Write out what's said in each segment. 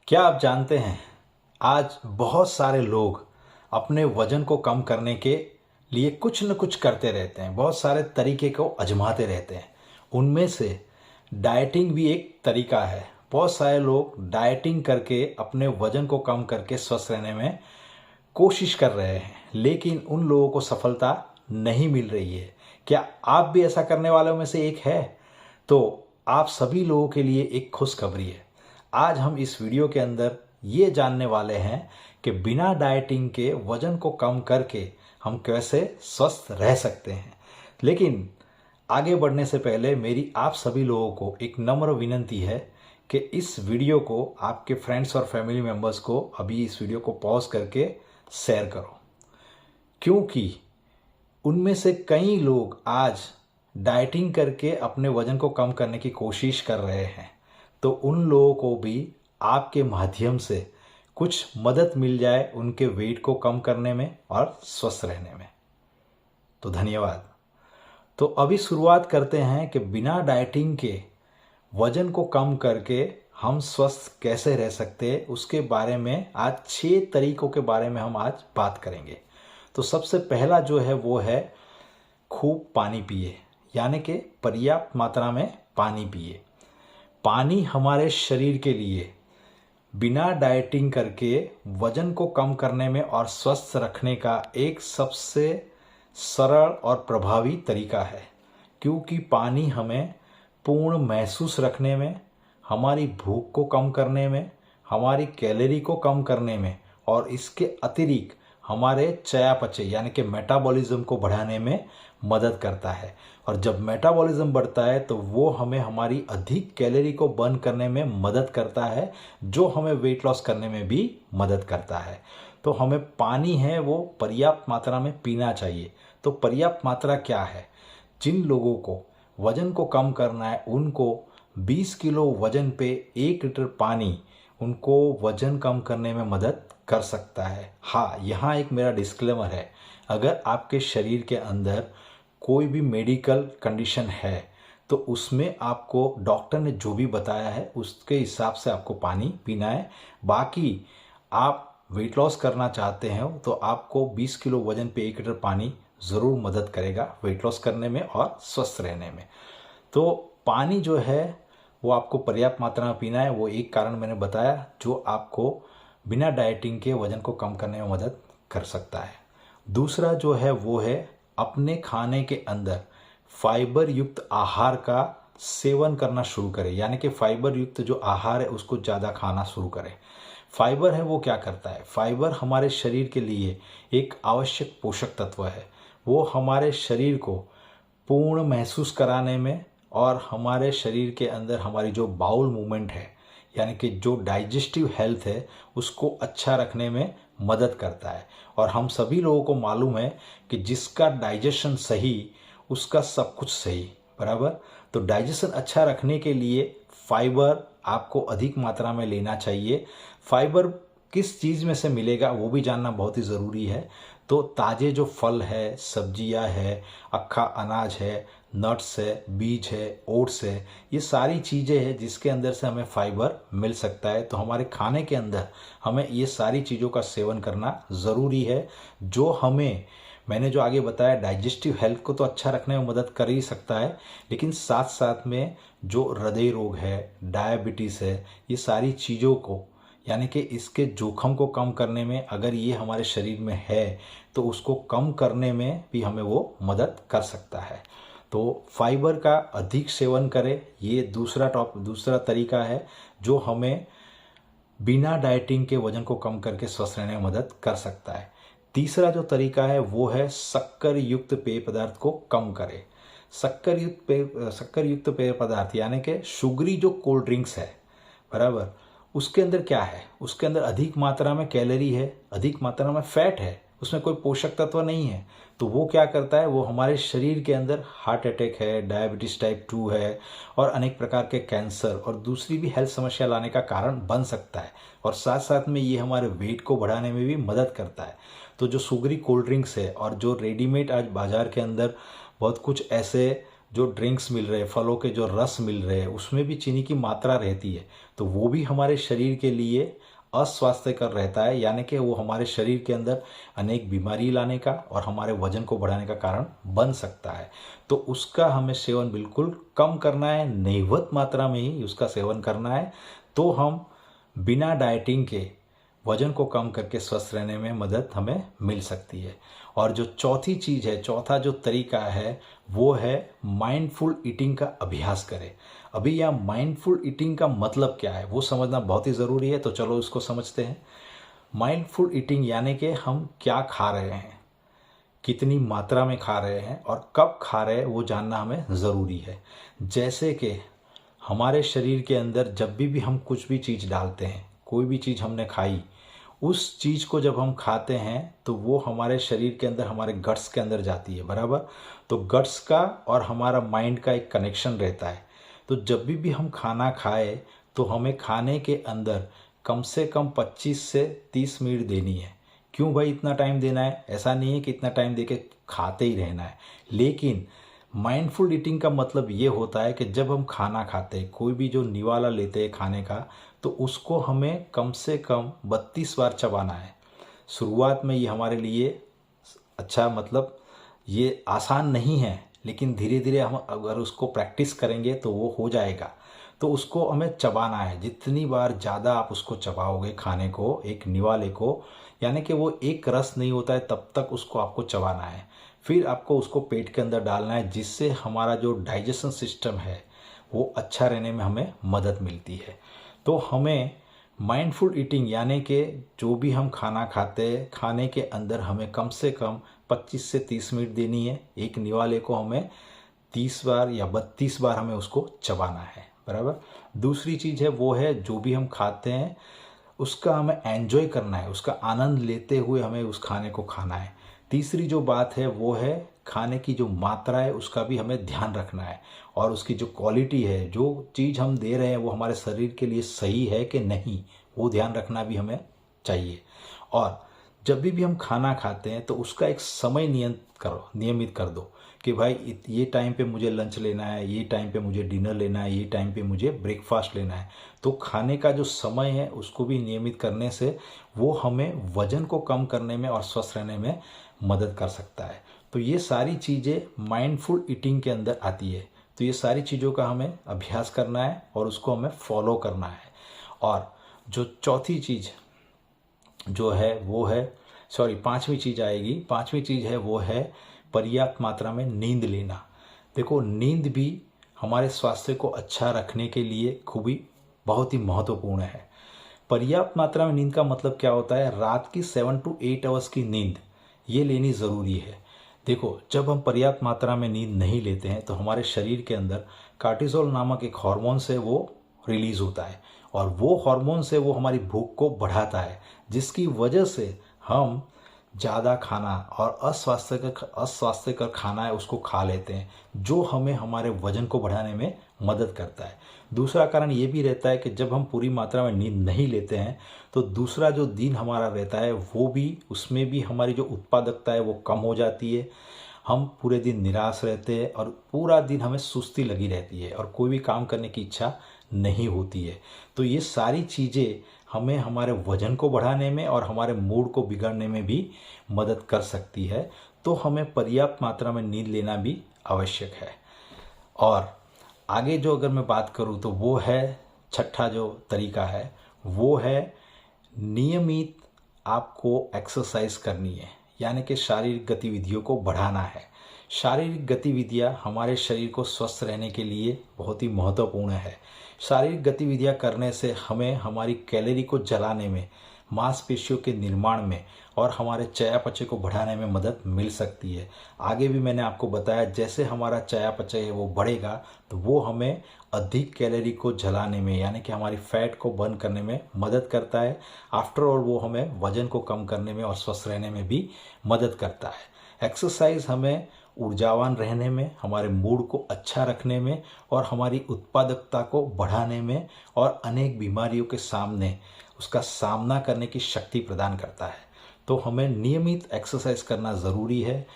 क्या आप जानते हैं आज बहुत सारे लोग अपने वजन को कम करने के लिए कुछ न कुछ करते रहते हैं। बहुत सारे तरीके को आजमाते रहते हैं। उनमें से डाइटिंग भी एक तरीका है। बहुत सारे लोग डाइटिंग करके अपने वजन को कम करके स्वस्थ रहने में कोशिश कर रहे हैं, लेकिन उन लोगों को सफलता नहीं मिल रही है। क्या आप भी ऐसा करने वालों में से एक है? तो आप सभी लोगों के लिए एक खुशखबरी है। आज हम इस वीडियो के अंदर ये जानने वाले हैं कि बिना डाइटिंग के वजन को कम करके हम कैसे स्वस्थ रह सकते हैं। लेकिन आगे बढ़ने से पहले मेरी आप सभी लोगों को एक नम्र विनती है कि इस वीडियो को आपके फ्रेंड्स और फैमिली मेम्बर्स को अभी इस वीडियो को पॉज करके शेयर करो, क्योंकि उनमें से कई लोग आज डाइटिंग करके अपने वजन को कम करने की कोशिश कर रहे हैं। तो उन लोगों को भी आपके माध्यम से कुछ मदद मिल जाए उनके वेट को कम करने में और स्वस्थ रहने में। तो धन्यवाद। तो अभी शुरुआत करते हैं कि बिना डाइटिंग के वजन को कम करके हम स्वस्थ कैसे रह सकते हैं, उसके बारे में आज 6 तरीकों के बारे में हम आज बात करेंगे। तो सबसे पहला जो है वो है खूब पानी पिए, यानी कि पर्याप्त मात्रा में पानी पिए। पानी हमारे शरीर के लिए बिना डाइटिंग करके वजन को कम करने में और स्वस्थ रखने का एक सबसे सरल और प्रभावी तरीका है, क्योंकि पानी हमें पूर्ण महसूस रखने में, हमारी भूख को कम करने में, हमारी कैलोरी को कम करने में और इसके अतिरिक्त हमारे चयापचय यानी कि मेटाबॉलिज्म को बढ़ाने में मदद करता है। और जब मेटाबॉलिज्म बढ़ता है तो वो हमें हमारी अधिक कैलोरी को बर्न करने में मदद करता है, जो हमें वेट लॉस करने में भी मदद करता है। तो हमें पानी है वो पर्याप्त मात्रा में पीना चाहिए। तो पर्याप्त मात्रा क्या है? जिन लोगों को वजन को कम करना है उनको 20 किलो वजन पे 1 लीटर पानी उनको वजन कम करने में मदद कर सकता है। हाँ, यहाँ एक मेरा डिस्क्लेमर है, अगर आपके शरीर के अंदर कोई भी मेडिकल कंडीशन है तो उसमें आपको डॉक्टर ने जो भी बताया है उसके हिसाब से आपको पानी पीना है। बाकी आप वेट लॉस करना चाहते हैं तो आपको 20 किलो वजन पे 1 लीटर पानी ज़रूर मदद करेगा वेट लॉस करने में और स्वस्थ रहने में। तो पानी जो है वो आपको पर्याप्त मात्रा में पीना है। वो एक कारण मैंने बताया जो आपको बिना डाइटिंग के वजन को कम करने में मदद कर सकता है। दूसरा जो है वो है अपने खाने के अंदर फाइबर युक्त आहार का सेवन करना शुरू करें, यानी कि फाइबर युक्त जो आहार है उसको ज़्यादा खाना शुरू करें। फाइबर है वो क्या करता है? फाइबर हमारे शरीर के लिए एक आवश्यक पोषक तत्व है। वो हमारे शरीर को पूर्ण महसूस कराने में और हमारे शरीर के अंदर हमारी जो बाउल मूवमेंट है यानी कि जो डाइजेस्टिव हेल्थ है उसको अच्छा रखने में मदद करता है। और हम सभी लोगों को मालूम है कि जिसका डाइजेशन सही उसका सब कुछ सही, बराबर। तो डाइजेशन अच्छा रखने के लिए फाइबर आपको अधिक मात्रा में लेना चाहिए। फाइबर किस चीज़ में से मिलेगा वो भी जानना बहुत ही ज़रूरी है। तो ताज़े जो फल है, सब्जियां है, अक्खा अनाज है, नट्स है, बीज है, ओट्स है, ये सारी चीज़ें हैं जिसके अंदर से हमें फाइबर मिल सकता है। तो हमारे खाने के अंदर हमें ये सारी चीज़ों का सेवन करना ज़रूरी है, जो हमें मैंने जो आगे बताया डाइजेस्टिव हेल्थ को तो अच्छा रखने में मदद कर ही सकता है, लेकिन साथ साथ में जो हृदय रोग है, डायबिटीज़ है, ये सारी चीज़ों को यानी कि इसके जोखम को कम करने में अगर ये हमारे शरीर में है तो उसको कम करने में भी हमें वो मदद कर सकता है। तो फाइबर का अधिक सेवन करें, ये दूसरा तरीका है जो हमें बिना डाइटिंग के वजन को कम करके स्वस्थ रहने में मदद कर सकता है। तीसरा जो तरीका है वो है शक्कर युक्त पेय पदार्थ को कम करें। शक्कर युक्त पेय पदार्थ यानी कि शुगरी जो कोल्ड ड्रिंक्स है, बराबर, उसके अंदर क्या है? उसके अंदर अधिक मात्रा में कैलोरी है, अधिक मात्रा में फैट है, उसमें कोई पोषक तत्व नहीं है। तो वो क्या करता है? वो हमारे शरीर के अंदर हार्ट अटैक है, डायबिटीज़ टाइप 2 है और अनेक प्रकार के कैंसर और दूसरी भी हेल्थ समस्या लाने का कारण बन सकता है। और साथ साथ में ये हमारे वेट को बढ़ाने में भी मदद करता है। तो जो शुगरी कोल्ड ड्रिंक्स है और जो रेडीमेड आज बाज़ार के अंदर बहुत कुछ ऐसे जो ड्रिंक्स मिल रहे हैं, फलों के जो रस मिल रहे हैं, उसमें भी चीनी की मात्रा रहती है, तो वो भी हमारे शरीर के लिए अस्वास्थ्यकर रहता है, यानी कि वो हमारे शरीर के अंदर अनेक बीमारी लाने का और हमारे वजन को बढ़ाने का कारण बन सकता है। तो उसका हमें सेवन बिल्कुल कम करना है, नहीवत मात्रा में ही उसका सेवन करना है। तो हम बिना डाइटिंग के वजन को कम करके स्वस्थ रहने में मदद हमें मिल सकती है। और जो चौथी चीज़ है, चौथा जो तरीका है, वो है माइंडफुल ईटिंग का अभ्यास करें। अभी यह माइंडफुल ईटिंग का मतलब क्या है वो समझना बहुत ही ज़रूरी है, तो चलो उसको समझते हैं। माइंडफुल ईटिंग यानी कि हम क्या खा रहे हैं, कितनी मात्रा में खा रहे हैं और कब खा रहे हैं, वो जानना हमें ज़रूरी है। जैसे कि हमारे शरीर के अंदर जब भी हम कुछ भी चीज़ डालते हैं, कोई भी चीज़ हमने खाई, उस चीज़ को जब हम खाते हैं तो वो हमारे शरीर के अंदर, हमारे गट्स के अंदर जाती है, बराबर। तो गट्स का और हमारा माइंड का एक कनेक्शन रहता है। तो जब भी हम खाना खाए तो हमें खाने के अंदर कम से कम 25 से 30 मिनट देनी है। क्यों भाई इतना टाइम देना है? ऐसा नहीं है कि इतना टाइम दे के खाते ही रहना है, लेकिन माइंडफुल ईटिंग का मतलब ये होता है कि जब हम खाना खाते हैं, कोई भी जो निवाला लेते हैं खाने का, तो उसको हमें कम से कम 32 बार चबाना है। शुरुआत में ये हमारे लिए अच्छा, मतलब ये आसान नहीं है, लेकिन धीरे धीरे हम अगर उसको प्रैक्टिस करेंगे तो वो हो जाएगा। तो उसको हमें चबाना है, जितनी बार ज़्यादा आप उसको चबाओगे खाने को, एक निवाले को, यानी कि वो एक रस नहीं होता है तब तक उसको आपको चबाना है। फिर आपको उसको पेट के अंदर डालना है, जिससे हमारा जो डाइजेशन सिस्टम है वो अच्छा रहने में हमें मदद मिलती है। तो हमें माइंडफुल ईटिंग यानी कि जो भी हम खाना खाते हैं, खाने के अंदर हमें कम से कम 25 से 30 मिनट देनी है। एक निवाले को हमें 30 बार या 32 बार हमें उसको चबाना है, बराबर। दूसरी चीज़ है वो है जो भी हम खाते हैं उसका हमें एंजॉय करना है, उसका आनंद लेते हुए हमें उस खाने को खाना है। तीसरी जो बात है वो है खाने की जो मात्रा है उसका भी हमें ध्यान रखना है, और उसकी जो क्वालिटी है, जो चीज़ हम दे रहे हैं वो हमारे शरीर के लिए सही है कि नहीं, वो ध्यान रखना भी हमें चाहिए। और जब भी हम खाना खाते हैं तो उसका एक समय नियमित कर दो कि भाई ये टाइम पे मुझे लंच लेना है, ये टाइम पे मुझे डिनर लेना है, ये टाइम पे मुझे ब्रेकफास्ट लेना है। तो खाने का जो समय है उसको भी नियमित करने से वो हमें वजन को कम करने में और स्वस्थ रहने में मदद कर सकता है। तो ये सारी चीज़ें माइंडफुल ईटिंग के अंदर आती है। तो ये सारी चीज़ों का हमें अभ्यास करना है और उसको हमें फॉलो करना है। और जो चौथी चीज़ जो है वो है, पांचवी चीज़ आएगी, पांचवी चीज़ है वो है पर्याप्त मात्रा में नींद लेना। देखो, नींद भी हमारे स्वास्थ्य को अच्छा रखने के लिए बहुत ही महत्वपूर्ण है। पर्याप्त मात्रा में नींद का मतलब क्या होता है? रात की 7 to 8 आवर्स की नींद ये लेनी ज़रूरी है। देखो, जब हम पर्याप्त मात्रा में नींद नहीं लेते हैं तो हमारे शरीर के अंदर कार्टिसोल नामक एक हार्मोन से वो रिलीज़ होता है, और वो हार्मोन से वो हमारी भूख को बढ़ाता है, जिसकी वजह से हम ज़्यादा खाना और अस्वास्थ्यकर खाना है उसको खा लेते हैं, जो हमें हमारे वजन को बढ़ाने में मदद करता है। दूसरा कारण ये भी रहता है कि जब हम पूरी मात्रा में नींद नहीं लेते हैं तो दूसरा जो दिन हमारा रहता है वो भी, उसमें भी हमारी जो उत्पादकता है वो कम हो जाती है। हम पूरे दिन निराश रहते हैं और पूरा दिन हमें सुस्ती लगी रहती है और कोई भी काम करने की इच्छा नहीं होती है। तो ये सारी चीज़ें हमें हमारे वजन को बढ़ाने में और हमारे मूड को बिगाड़ने में भी मदद कर सकती है। तो हमें पर्याप्त मात्रा में नींद लेना भी आवश्यक है। और आगे जो अगर मैं बात करूँ तो वो है, छठा जो तरीका है वो है नियमित आपको एक्सरसाइज करनी है, यानी कि शारीरिक गतिविधियों को बढ़ाना है। शारीरिक गतिविधियाँ हमारे शरीर को स्वस्थ रहने के लिए बहुत ही महत्वपूर्ण है। शारीरिक गतिविधियाँ करने से हमें हमारी कैलोरी को जलाने में, मांसपेशियों के निर्माण में और हमारे चयापचय को बढ़ाने में मदद मिल सकती है। आगे भी मैंने आपको बताया, जैसे हमारा चयापचय है वो बढ़ेगा तो वो हमें अधिक कैलोरी को जलाने में, यानी कि हमारी फैट को बर्न करने में मदद करता है। आफ्टर ऑल वो हमें वजन को कम करने में और स्वस्थ रहने में भी मदद करता है। एक्सरसाइज हमें ऊर्जावान रहने में, हमारे मूड को अच्छा रखने में और हमारी उत्पादकता को बढ़ाने में और अनेक बीमारियों के सामने उसका सामना करने की शक्ति प्रदान करता है। तो हमें नियमित एक्सरसाइज करना ज़रूरी है।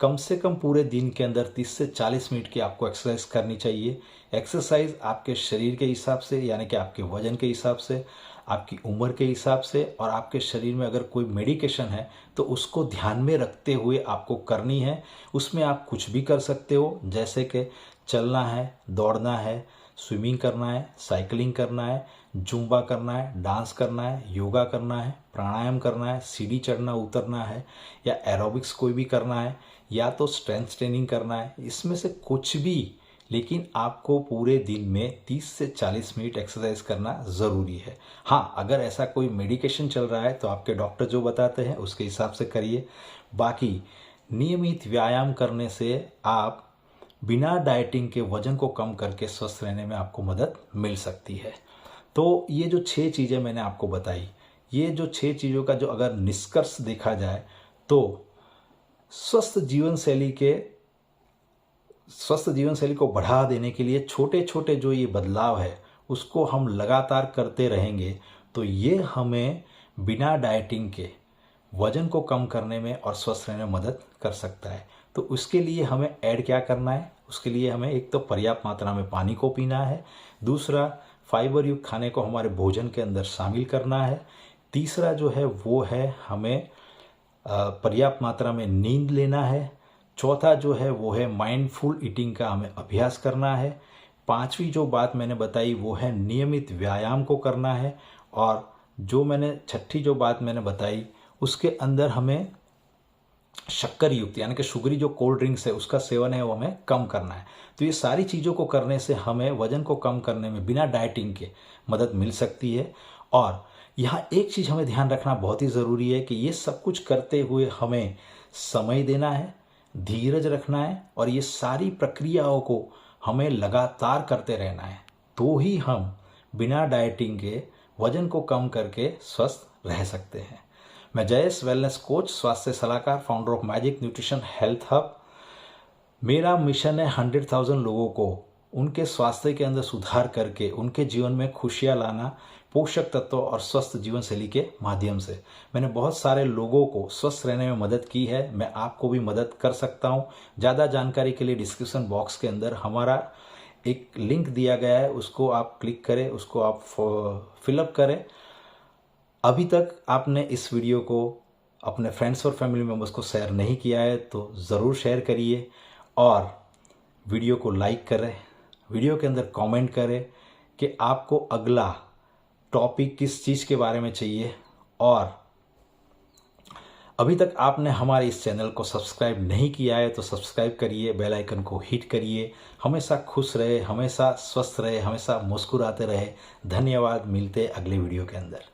कम से कम पूरे दिन के अंदर 30 से 40 मिनट की आपको एक्सरसाइज करनी चाहिए। एक्सरसाइज आपके शरीर के हिसाब से, यानी कि आपके वजन के हिसाब से, आपकी उम्र के हिसाब से, और आपके शरीर में अगर कोई मेडिकेशन है तो उसको ध्यान में रखते हुए आपको करनी है। उसमें आप कुछ भी कर सकते हो, जैसे कि चलना है, दौड़ना है, स्विमिंग करना है, साइकिलिंग करना है, जुम्बा करना है, डांस करना है, योगा करना है, प्राणायाम करना है, सीढ़ी चढ़ना उतरना है, या एरोबिक्स कोई भी करना है, या तो स्ट्रेंथ ट्रेनिंग करना है। इसमें से कुछ भी, लेकिन आपको पूरे दिन में 30 से 40 मिनट एक्सरसाइज करना ज़रूरी है। हाँ, अगर ऐसा कोई मेडिकेशन चल रहा है तो आपके डॉक्टर जो बताते हैं उसके हिसाब से करिए। बाकी नियमित व्यायाम करने से आप बिना डाइटिंग के वजन को कम करके स्वस्थ रहने में आपको मदद मिल सकती है। तो ये जो 6 चीज़ें मैंने आपको बताई, ये जो 6 चीज़ों का जो अगर निष्कर्ष देखा जाए तो स्वस्थ जीवन शैली को बढ़ा देने के लिए छोटे छोटे जो ये बदलाव है उसको हम लगातार करते रहेंगे तो ये हमें बिना डाइटिंग के वजन को कम करने में और स्वस्थ रहने में मदद कर सकता है। तो उसके लिए हमें ऐड क्या करना है? उसके लिए हमें एक तो पर्याप्त मात्रा में पानी को पीना है, दूसरा फाइबर युक्त खाने को हमारे भोजन के अंदर शामिल करना है, तीसरा जो है वो है हमें पर्याप्त मात्रा में नींद लेना है, चौथा जो है वो है माइंडफुल ईटिंग का हमें अभ्यास करना है, पांचवी जो बात मैंने बताई वो है नियमित व्यायाम को करना है, और जो मैंने छठी जो बात मैंने बताई उसके अंदर हमें शक्कर युक्त यानी कि शुगरी जो कोल्ड ड्रिंक्स है उसका सेवन है वो हमें कम करना है। तो ये सारी चीज़ों को करने से हमें वजन को कम करने में बिना डाइटिंग के मदद मिल सकती है। और यहाँ एक चीज़ हमें ध्यान रखना बहुत ही ज़रूरी है कि ये सब कुछ करते हुए हमें समय देना है, धीरज रखना है, और ये सारी प्रक्रियाओं को हमें लगातार करते रहना है, तो ही हम बिना डाइटिंग के वजन को कम करके स्वस्थ रह सकते हैं। मैं जयेश, वेलनेस कोच, स्वास्थ्य सलाहकार, founder of magic nutrition health hub. मेरा मिशन है 100,000 लोगों को उनके स्वास्थ्य के अंदर सुधार करके उनके जीवन में खुशियाँ लाना, पोषक तत्वों और स्वस्थ जीवन शैली के माध्यम से। मैंने बहुत सारे लोगों को स्वस्थ रहने में मदद की है, मैं आपको भी मदद कर सकता हूँ। ज़्यादा जानकारी के लिए डिस्क्रिप्शन बॉक्स के अंदर हमारा एक लिंक दिया गया है, उसको आप क्लिक करें, उसको आप फिलअप करें। अभी तक आपने इस वीडियो को अपने फ्रेंड्स और फैमिली मेम्बर्स को शेयर नहीं किया है तो ज़रूर शेयर करिए, और वीडियो को लाइक करें, वीडियो के अंदर कमेंट करें कि आपको अगला टॉपिक किस चीज़ के बारे में चाहिए। और अभी तक आपने हमारे इस चैनल को सब्सक्राइब नहीं किया है तो सब्सक्राइब करिए, बेल आइकन को हिट करिए। हमेशा खुश रहे, हमेशा स्वस्थ रहे, हमेशा मुस्कुराते रहे। धन्यवाद, मिलते अगले वीडियो के अंदर।